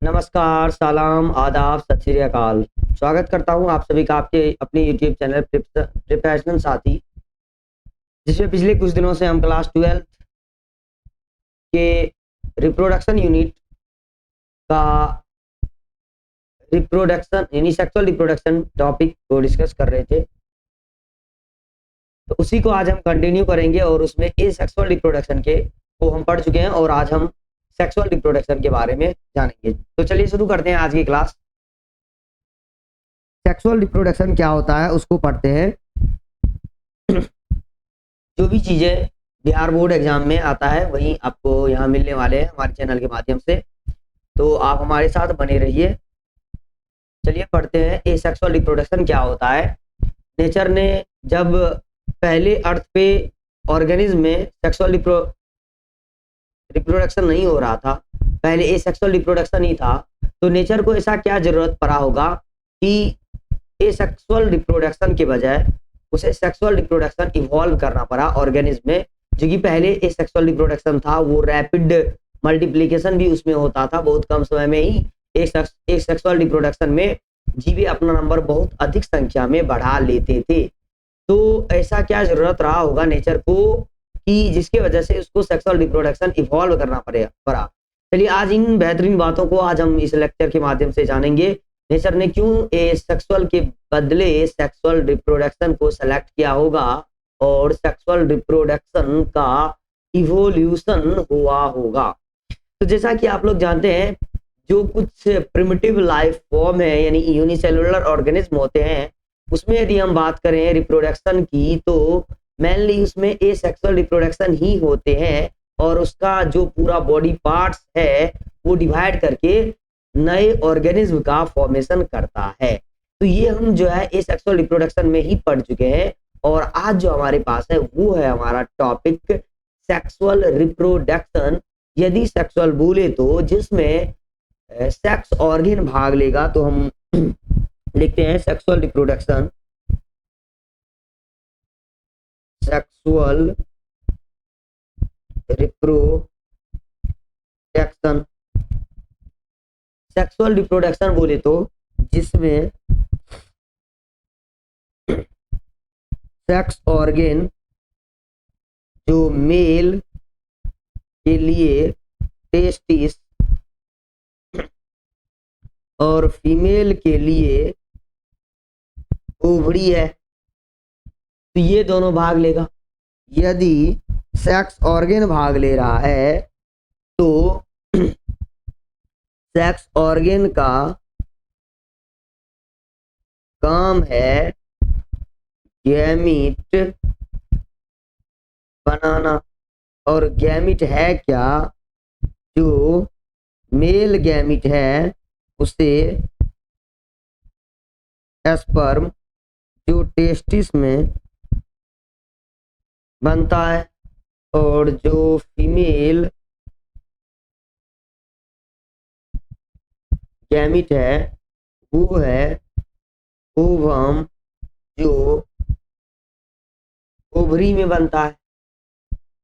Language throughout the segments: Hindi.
नमस्कार, सलाम, आदाब, सत श्री अकाल। स्वागत करता हूँ आप सभी का आपके अपने यूट्यूब चैनल प्रिपरेशन साथी, जिसमें पिछले कुछ दिनों से हम क्लास 12th के रिप्रोडक्शन यूनिट का रिप्रोडक्शन यानी सेक्सुअल रिप्रोडक्शन टॉपिक को डिस्कस कर रहे थे। तो उसी को आज हम कंटिन्यू करेंगे और उसमें ए सेक्सुअल रिप्रोडक्शन के को हम पढ़ चुके हैं और आज हम सेक्सुअल रिप्रोडक्शन के बारे में जानेंगे। तो चलिए शुरू करते हैं आज की क्लास। सेक्सुअल रिप्रोडक्शन क्या होता है उसको पढ़ते हैं। जो भी चीजें बिहार बोर्ड एग्जाम में आता है वही आपको यहाँ मिलने वाले हैं हमारे चैनल के माध्यम से, तो आप हमारे साथ बने रहिए। चलिए पढ़ते हैं ए सेक्सुअल रिप्रोडक्शन क्या होता है। नेचर ने जब पहले अर्थ पे ऑर्गेनिज्म में सेक्सुअल रिप्रोडक्शन नहीं हो रहा था, पहले ए सेक्सुअल रिप्रोडक्शन ही था, तो नेचर को ऐसा क्या जरूरत पड़ा होगा कि ए सेक्सुअल रिप्रोडक्शन के बजाय उसे सेक्सुअल रिप्रोडक्शन इवॉल्व करना पड़ा ऑर्गेनिज्म में। जो कि पहले ए सेक्सुअल रिप्रोडक्शन था वो रैपिड मल्टीप्लिकेशन भी उसमें होता था, बहुत कम समय में ही एक सेक्सुअल रिप्रोडक्शन में जीवे अपना नंबर बहुत अधिक संख्या में बढ़ा लेते थे। तो ऐसा क्या जरूरत रहा होगा नेचर को कि जिसके वजह से उसको सेक्सुअल रिप्रोडक्शन इवॉल्व करना पड़ा। चलिए आज इन बेहतरीन बातों को आज हम इस लेक्चर के माध्यम से जानेंगे। नेचर ने क्यों ए सेक्सुअल के बदले सेक्सुअल रिप्रोडक्शन को सेलेक्ट किया होगा और सेक्सुअल रिप्रोडक्शन का इवोल्यूशन हुआ होगा। तो जैसा कि आप लोग जानते हैं, जो कुछ प्रिमिटिव लाइफ फॉर्म है यानी यूनिसेलुलर ऑर्गेनिज्म होते हैं, उसमें यदि हम बात करें रिप्रोडक्शन की तो मेनली उसमें ए सेक्सुअल रिप्रोडक्शन ही होते हैं और उसका जो पूरा बॉडी पार्ट्स है वो डिवाइड करके नए ऑर्गेनिज्म का फॉर्मेशन करता है। तो ये हम जो है ए सेक्सुअल रिप्रोडक्शन में ही पढ़ चुके हैं और आज जो हमारे पास है वो है हमारा टॉपिक सेक्सुअल रिप्रोडक्शन। यदि सेक्सुअल बोले तो जिसमें सेक्स ऑर्गन भाग लेगा तो हम लिखते हैं sexual reproduction. Sexual reproduction, sexual reproduction बोले तो जिसमें सेक्स ऑर्गन जो मेल के लिए टेस्टिस और फीमेल के लिए ओवरी है, तो ये दोनों भाग लेगा। यदि सेक्स ऑर्गन भाग ले रहा है तो सेक्स ऑर्गन का काम है गैमीट बनाना। और गैमीट है क्या? जो मेल गैमीट है उसे स्पर्म जो टेस्टिस में बनता है और जो फीमेल गैमीट है वो है ओवम जो ओवरी में बनता है।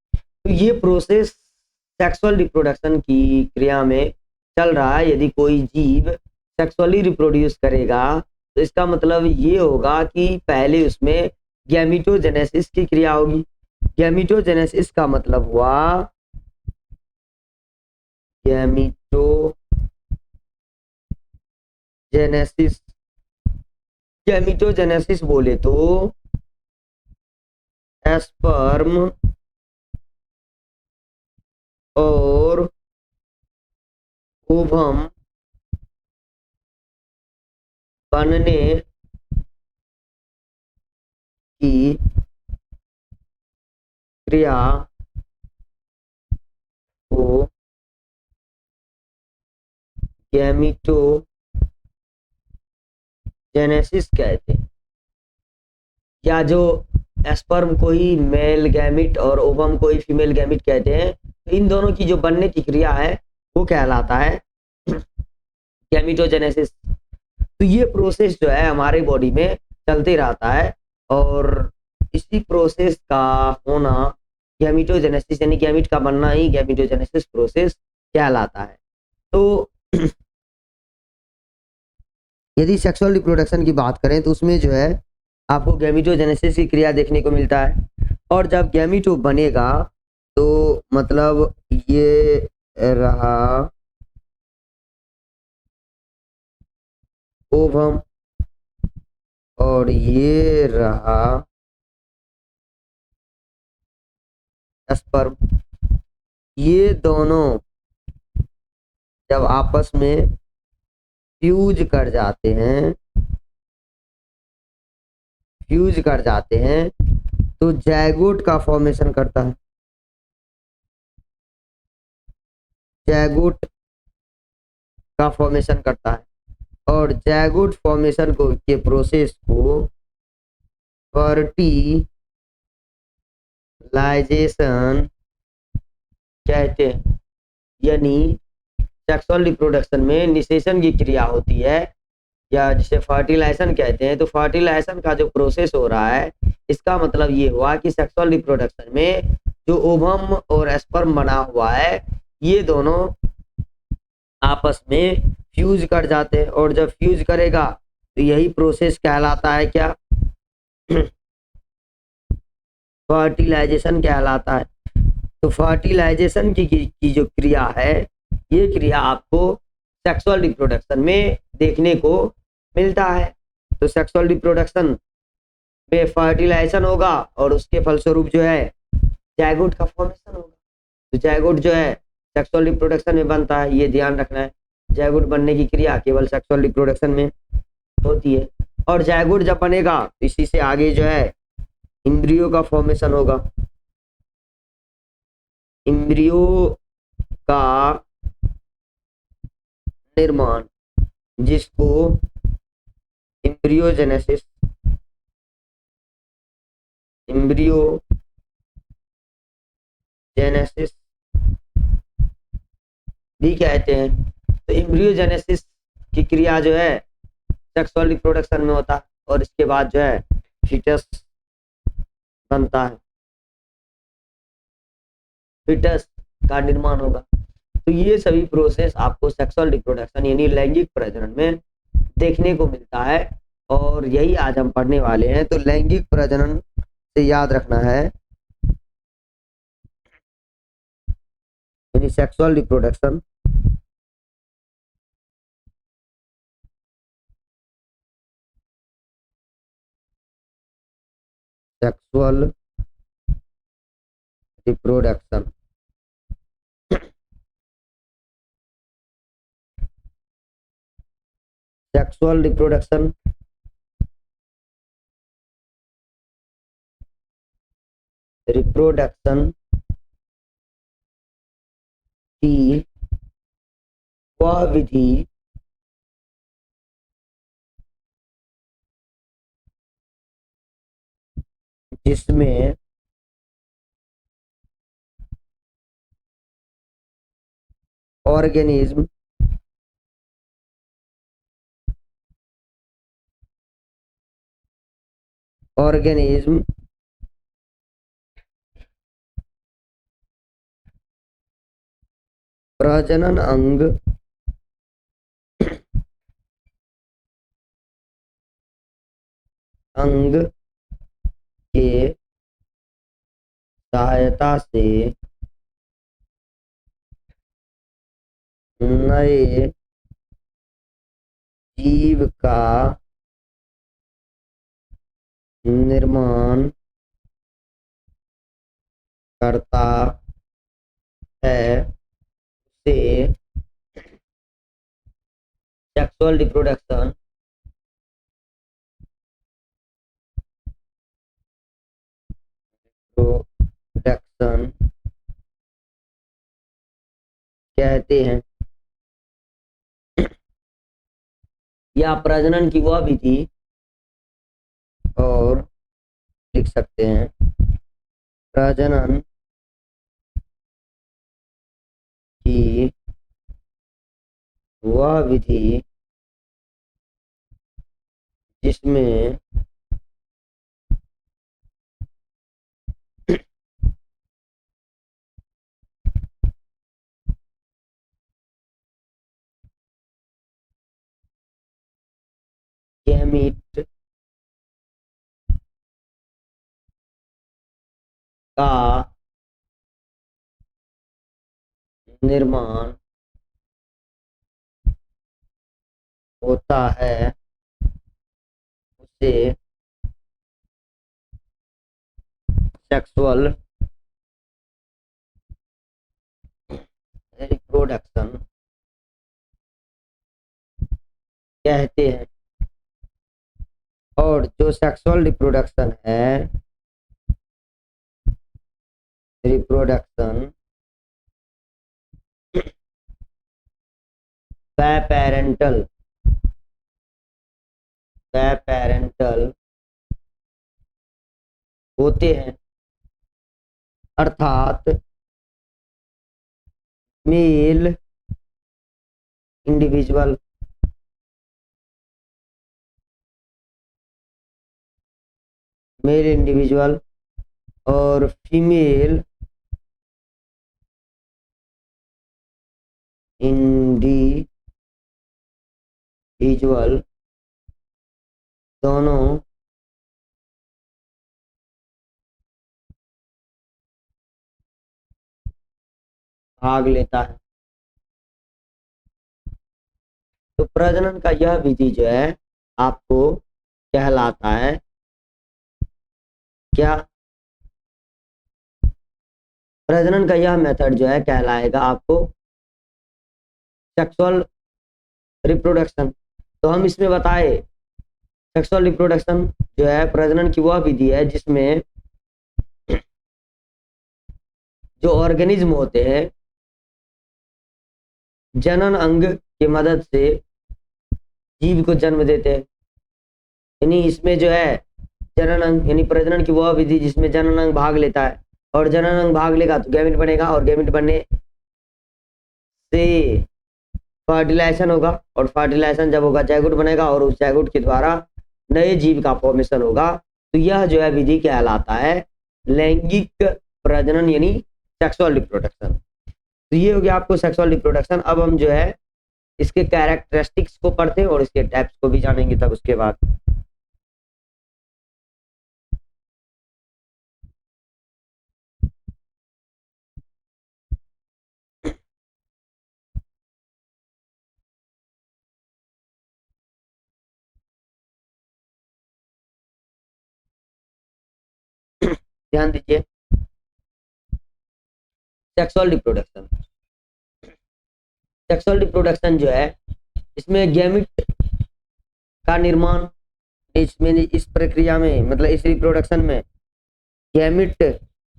तो ये प्रोसेस सेक्सुअल रिप्रोडक्शन की क्रिया में चल रहा है। यदि कोई जीव सेक्सुअली रिप्रोड्यूस करेगा तो इसका मतलब ये होगा कि पहले उसमें गैमीटोजेनेसिस की क्रिया होगी। गैमीटोजेनेसिस का मतलब हुआ गैमीटोजेनेसिस। गैमीटोजेनेसिस बोले तो स्पर्म और ओवम बनने की क्रिया को गैमीटोजेनेसिस कहते हैं। या जो स्पर्म को ही मेल गैमिट और ओवम को ही फीमेल गैमिट कहते हैं, तो इन दोनों की जो बनने की क्रिया है वो कहलाता है गैमीटोजेनेसिस। तो ये प्रोसेस जो है हमारे बॉडी में चलते रहता है और इसी प्रोसेस का होना गैमीटोजेनेसिस यानी गैमिट का बनना ही गैमीटोजेनेसिस प्रोसेस कहलाता है। तो यदि सेक्सुअल रिप्रोडक्शन की बात करें तो उसमें जो है आपको गैमेटोजेनेसिस की क्रिया देखने को मिलता है, और जब गैमीटो बनेगा तो मतलब ये रहा ओवम और ये रहा स्पर्म। ये दोनों जब आपस में फ्यूज कर जाते हैं, तो जैगोट का फॉर्मेशन करता है। जैगोट का फॉर्मेशन करता है, और जैगोट फॉर्मेशन को के प्रोसेस को फर्टिलाइजेशन कहते हैं। यानी सेक्सुअल रिप्रोडक्शन में निषेचन की क्रिया होती है, या जिसे फर्टिलाइजेशन कहते हैं। तो फर्टिलाइजेशन का जो प्रोसेस हो रहा है, इसका मतलब ये हुआ कि सेक्सुअल रिप्रोडक्शन में जो ओवम और स्पर्म बना हुआ है, ये दोनों आपस में फ्यूज कर जाते हैं, और जब फ्यूज करेगा तो यही प्रोसेस कहलाता है क्या? फर्टिलाइजेशन कहलाता है। तो फर्टिलाइजेशन की जो क्रिया है, ये क्रिया आपको सेक्सुअल रिप्रोडक्शन में देखने को मिलता है। तो सेक्सुअल रिप्रोडक्शन में फर्टिलाइजेशन होगा और उसके फलस्वरूप जो है जायगोट का फॉर्मेशन होगा। तो जायगोट जो है सेक्सुअल रिप्रोडक्शन में बनता है, ये ध्यान रखना है। जायगोट बनने की क्रिया केवल सेक्सुअल रिप्रोडक्शन में होती है, और जायगोट जब बनेगा तो इसी से आगे जो है एम्ब्रियो का फॉर्मेशन होगा। एम्ब्रियो का निर्माण, जिसको एम्ब्रियोजेनेसिस भी कहते हैं। तो एम्ब्रियोजेनेसिस की क्रिया जो है सेक्सुअल रिप्रोडक्शन में होता है, और इसके बाद जो है फीटस बनता है, फीटस का निर्माण होगा। तो ये सभी प्रोसेस आपको सेक्सुअल रिप्रोडक्शन यानी लैंगिक प्रजनन में देखने को मिलता है, और यही आज हम पढ़ने वाले हैं। तो लैंगिक प्रजनन से याद रखना है, यानी sexual reproduction sexual reproduction sexual reproduction की वह विधि जिसमें ऑर्गेनिज्म प्रजनन अंग के सहायता से नए जीव का निर्माण करता है, से सेक्सुअल रिप्रोडक्शन प्रोडक्शन कहते हैं। या प्रजनन की वह विधि, और लिख सकते हैं प्रजनन की वह विधि जिसमें गैमीट का निर्माण होता है उसे सेक्सुअल रिप्रोडक्शन कहते हैं। और जो सेक्सुअल रिप्रोडक्शन है, रिप्रोडक्शन पैरेंटल होते हैं, अर्थात मेल इंडिविजुअल और फीमेल इंडिविजुअल दोनों भाग लेता है। तो प्रजनन का यह विधि जो है आपको कहलाता है क्या? प्रजनन का यह मेथड जो है कहलाएगा आपको सेक्सुअल रिप्रोडक्शन। तो हम इसमें बताए सेक्सुअल रिप्रोडक्शन जो है प्रजनन की वह विधि है जिसमें जो ऑर्गेनिज्म होते हैं जनन अंग की मदद से जीव को जन्म देते हैं। यानी इसमें जो है जनन अंग यानी प्रजनन की वह विधि जिसमें जनन अंग भाग लेता है, और जनन अंग भाग लेगा तो गैमेट बनेगा, और गैमेट बनने से फर्टिलाइजेशन होगा, और फर्टिलाइजेशन जब होगा जायगोट बनेगा, और उस जायगोट के द्वारा नए जीव का फॉर्मेशन होगा। तो यह जो है विधि कहलाता है लैंगिक प्रजनन यानी सेक्सुअल रिप्रोडक्शन। तो ये हो गया आपको सेक्सुअल रिप्रोडक्शन। अब हम जो है इसके कैरेक्टरिस्टिक्स को पढ़ते हैं और इसके टाइप्स को भी जानेंगे तब उसके बाद। ध्यान दीजिए, सेक्सुअल रिप्रोडक्शन जो है इसमें गैमेट का निर्माण, इसमें इस प्रक्रिया में मतलब इस रिप्रोडक्शन में गैमेट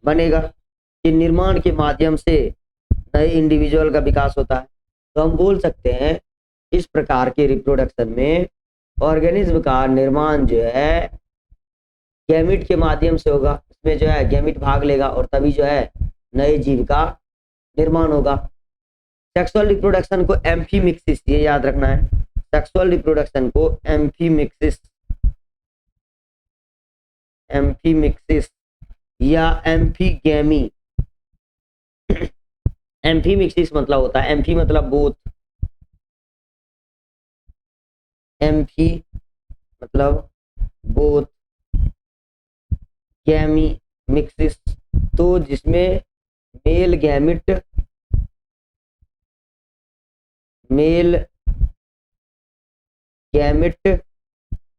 बनेगा कि निर्माण के माध्यम से नए इंडिविजुअल का विकास होता है। तो हम बोल सकते हैं इस प्रकार के रिप्रोडक्शन में ऑर्गेनिज्म का निर्माण जो है गैमेट के माध्यम से होगा। इसमें जो है गैमेट भाग लेगा और तभी जो है नए जीव का निर्माण होगा। सेक्सुअल रिप्रोडक्शन को एम्फीमिक्सिस, ये याद रखना है, सेक्सुअल रिप्रोडक्शन को एम्फीमिक्सिस या एम्फीगैमी। एम्फीमिक्सिस मतलब होता है, एम्फी मतलब बोथ, एम्फी मतलब बोथ, गैमी मिक्सिस तो जिसमें मेल गैमेट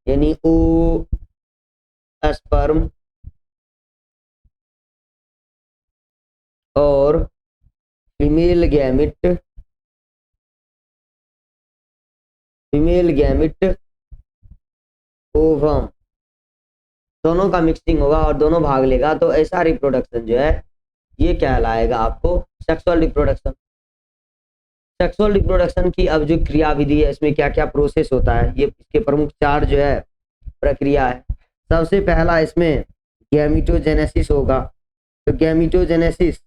यानी ओ स्पर्म और फीमेल गैमेट ओवम दोनों का मिक्सिंग होगा और दोनों भाग लेगा। तो ऐसा रिप्रोडक्शन जो है ये कहलाएगा आपको सेक्सुअल रिप्रोडक्शन। सेक्सुअल रिप्रोडक्शन की अब जो क्रियाविधि है इसमें क्या क्या प्रोसेस होता है, ये इसके प्रमुख 4 जो है प्रक्रिया है। सबसे पहला इसमें गैमीटोजेनेसिस होगा। तो गैमीटोजेनेसिस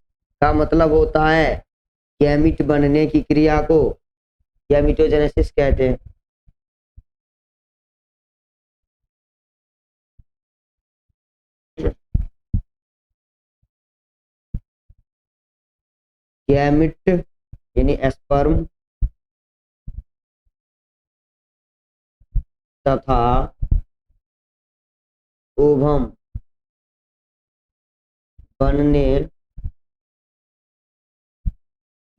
का मतलब होता है गैमीट बनने की क्रिया को गैमीटोजेनेसिस कहते हैं। गैमेट यानी स्पर्म तथा ओवम बनने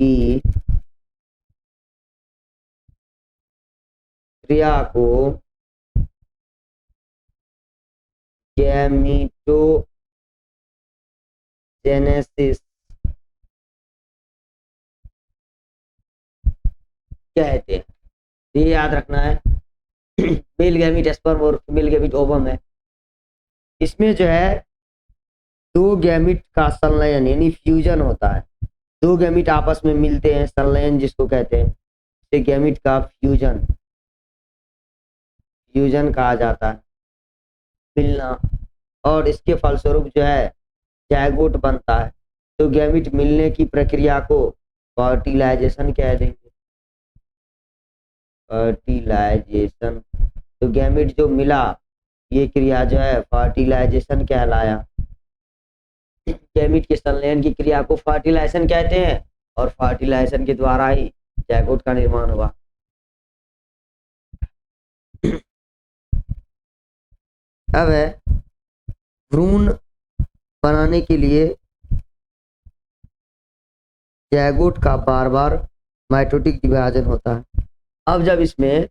की क्रिया को गैमीटोजेनेसिस कहते हैं। ये याद रखना है। मेल गैमीट स्पर्म और फीमेल गैमीट ओवम है। इसमें जो है दो गैमीट का संलयन यानी फ्यूजन होता है। दो गैमीट आपस में मिलते हैं, संलयन जिसको कहते हैं, इसे गैमीट का फ्यूजन फ्यूजन कहा जाता है, मिलना। और इसके फलस्वरूप जो है जायगोट बनता है। तो गैमीट मिलने की प्रक्रिया को फर्टिलाइजेशन कह देंगे। फर्टिलाइजेशन। तो गैमीट जो मिला, ये क्रिया जो है फर्टिलाइजेशन कहलाया। गैमीट के संलयन की क्रिया को फर्टिलाइजेशन कहते हैं और फर्टिलाइजेशन के द्वारा ही जायगोट का निर्माण हुआ। अब है भ्रूण बनाने के लिए जायगोट का बार बार माइटोटिक विभाजन होता है। अब जब इसमें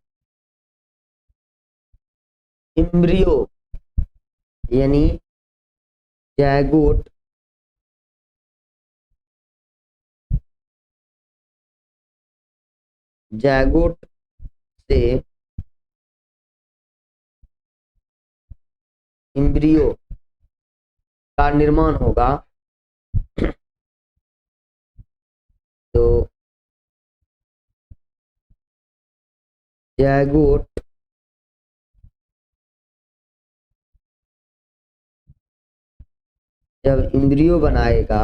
इम्ब्रियो यानी जायगोट जायगोट से इम्ब्रियो का निर्माण होगा, तो जायगोट जब इम्ब्रियो बनाएगा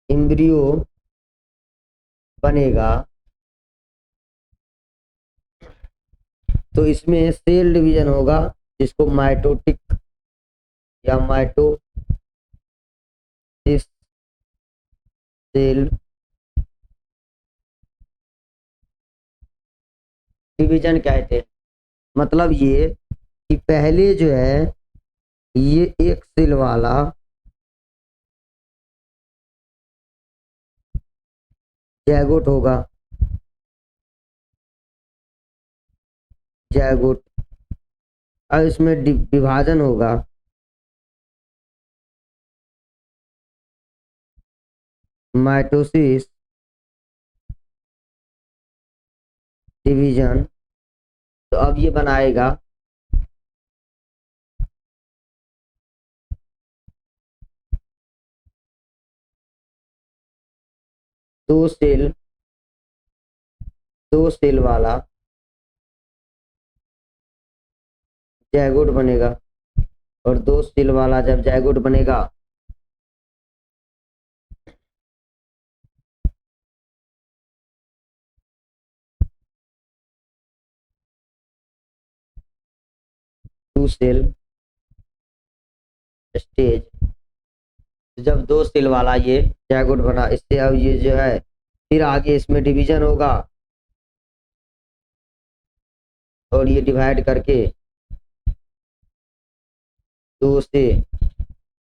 इम्ब्रियो बनेगा तो इसमें सेल डिवीजन होगा, जिसको माइटोटिक या माइटोसिस सेल डिवीजन कहते हैं। मतलब ये कि पहले जो है ये एक सेल वाला जायगोट होगा, जायगोट। अब इसमें विभाजन होगा, माइटोसिस डिवीजन। तो अब ये बनाएगा दो सेल वाला जायगोट बनेगा। और दो सेल वाला जब जायगोट बनेगा टू सेल स्टेज। जब दो सेल वाला ये जायगोट बना, इससे अब ये जो है फिर आगे इसमें डिवीजन होगा और ये डिवाइड करके दो से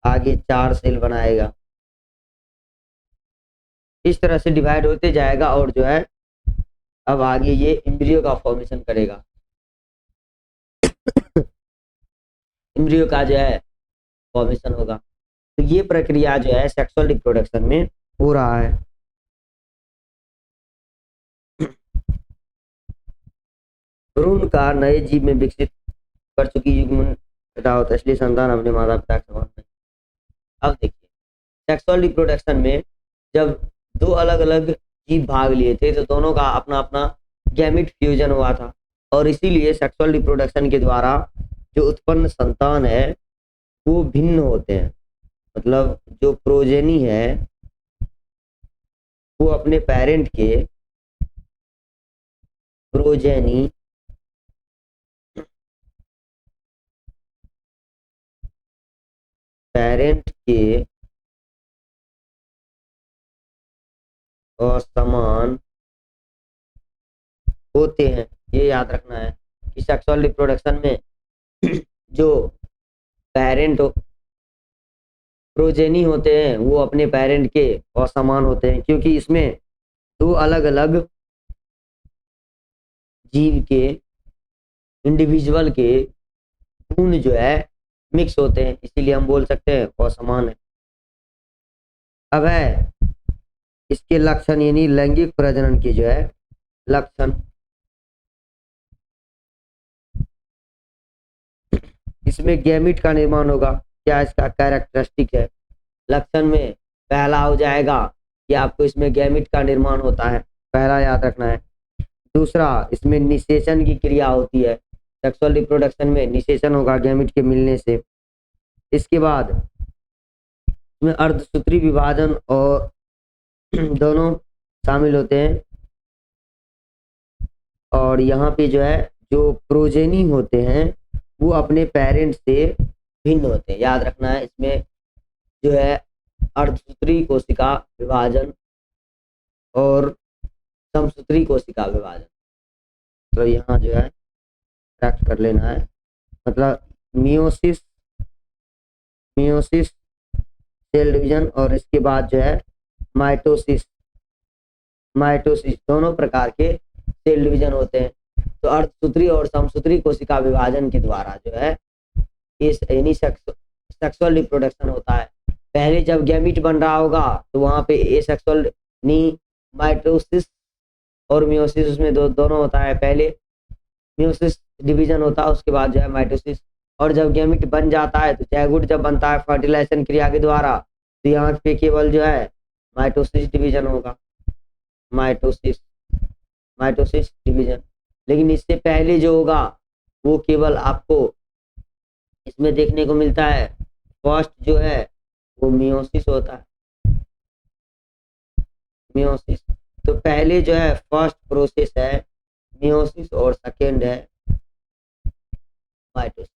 आगे चार सेल बनाएगा। इस तरह से डिवाइड होते जाएगा और जो है अब आगे ये एम्ब्रियो का फॉर्मेशन करेगा। एम्ब्रियो का जो है फॉर्मेशन होगा। तो ये प्रक्रिया जो है सेक्सुअल रिप्रोडक्शन में हो रहा है। भ्रूण का नए जीव में विकसित कर चुकी युग्मन पैदा होता है, इसलिए संतान अपने माता पिता के समान नहीं। अब देखिए सेक्सुअल रिप्रोडक्शन में जब दो अलग अलग जीव भाग लिए थे तो दोनों का अपना अपना गैमिट फ्यूजन हुआ था और इसीलिए सेक्सुअल रिप्रोडक्शन के द्वारा जो उत्पन्न संतान है वो भिन्न होते हैं। मतलब जो प्रोजेनी है वो अपने पेरेंट के प्रोजेनी पेरेंट के असमान होते हैं। ये याद रखना है कि सेक्सुअल रिप्रोडक्शन में जो पेरेंट प्रोजेनी होते हैं वो अपने पेरेंट के असमान होते हैं, क्योंकि इसमें दो अलग अलग जीव के इंडिविजुअल के गुण जो है मिक्स होते हैं, इसीलिए हम बोल सकते हैं असमान है। अब है इसके लक्षण, यानी लैंगिक प्रजनन के जो है लक्षण। इसमें गैमिट का निर्माण होगा, क्या इसका कैरेक्टरिस्टिक है। लक्षण में पहला हो जाएगा कि आपको इसमें गैमिट का निर्माण होता है, पहला याद रखना है। दूसरा, इसमें निषेचन की क्रिया होती है, सेक्सुअल रिप्रोडक्शन में निषेचन होगा गैमिट के मिलने से। इसके बाद इसमें अर्धसूत्री विभाजन और दोनों शामिल होते हैं, और यहाँ पे जो है जो प्रोजेनी होते हैं वो अपने पेरेंट से भिन्न होते हैं, याद रखना है। इसमें जो है अर्धसूत्री कोशिका विभाजन और समसूत्री कोशिका विभाजन, तो यहाँ जो है करेक्ट कर लेना है, मतलब मियोसिस सेल डिवीजन, और इसके बाद जो है माइटोसिस दोनों प्रकार के सेल डिवीजन होते हैं। तो अर्धसूत्री और समसूत्री कोशिका विभाजन के द्वारा जो है इस यानी सेक्सुअल रिप्रोडक्शन होता है। पहले जब गैमीट बन रहा होगा तो वहां पे एसेक्सुअल यानी माइटोसिस और मियोसिस, उसमें दोनों होता है। पहले मियोसिस डिवीजन होता है, उसके बाद जो है माइटोसिस। और जब गैमीट बन जाता है तो ज़ायगोट जब बनता है फर्टिलाइजेशन क्रिया के द्वारा, तो यहाँ पे केवल जो है माइटोसिस डिवीजन होगा, माइटोसिस डिवीजन। लेकिन इससे पहले जो होगा वो केवल आपको इसमें देखने को मिलता है, फर्स्ट जो है वो मियोसिस होता है, मियोसिस। तो पहले जो है फर्स्ट प्रोसेस है मियोसिस और सेकेंड है माइटोसिस।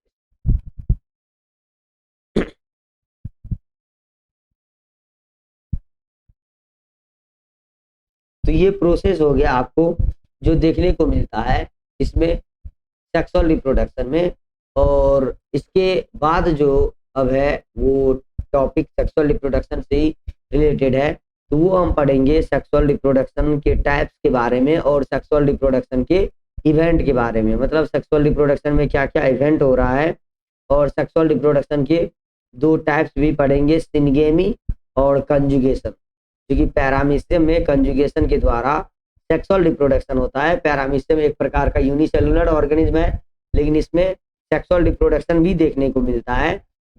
तो ये प्रोसेस हो गया आपको जो देखने को मिलता है इसमें सेक्सुअल रिप्रोडक्शन में। और इसके बाद जो अब है वो टॉपिक सेक्सुअल रिप्रोडक्शन से ही रिलेटेड है, तो वो हम पढ़ेंगे सेक्सुअल रिप्रोडक्शन के टाइप्स के बारे में और सेक्सुअल रिप्रोडक्शन के इवेंट के बारे में, मतलब सेक्सुअल रिप्रोडक्शन में क्या क्या इवेंट हो रहा है। और सेक्सुअल रिप्रोडक्शन के दो टाइप्स भी पढ़ेंगे, सिनगेमी और कंजुगेशन, क्योंकि पैरामीशियम में कंजुगेशन के द्वारा सेक्सुअल रिप्रोडक्शन होता है। पैरामीशियम एक प्रकार का यूनिसेलुलर ऑर्गेनिज्म है, लेकिन इसमें सेक्सुअल रिप्रोडक्शन भी देखने को मिलता है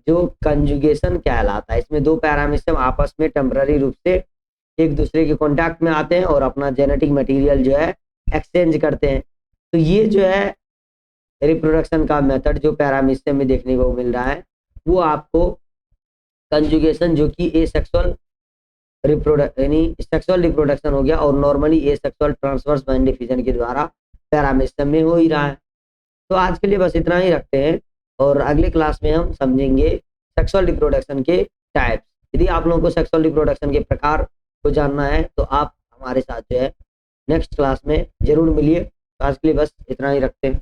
जो कंजुगेशन कहलाता है। इसमें दो पैरामीशियम आपस में टेम्पररी रूप से एक दूसरे के कांटेक्ट में आते हैं और अपना जेनेटिक मटेरियल जो है एक्सचेंज करते हैं। तो ये जो है रिप्रोडक्शन का मेथड जो पैरामीशियम में देखने को मिल रहा है, वो आपको कंजुगेशन जो कि एसेक्सुअल यानी सेक्सुअल रिप्रोडक्शन हो गया, और normally asexual transverse band diffusion के द्वारा पैरामीशियम में हो ही रहा है। तो आज के लिए बस इतना ही रखते हैं, और अगले क्लास में हम समझेंगे सेक्सुअल रिप्रोडक्शन के टाइप्स। यदि आप लोगों को सेक्सुअल रिप्रोडक्शन के प्रकार को जानना है तो आप हमारे साथ जो है नेक्स्ट क्लास में जरूर मिलिए। तो आज के लिए बस इतना ही रखते हैं।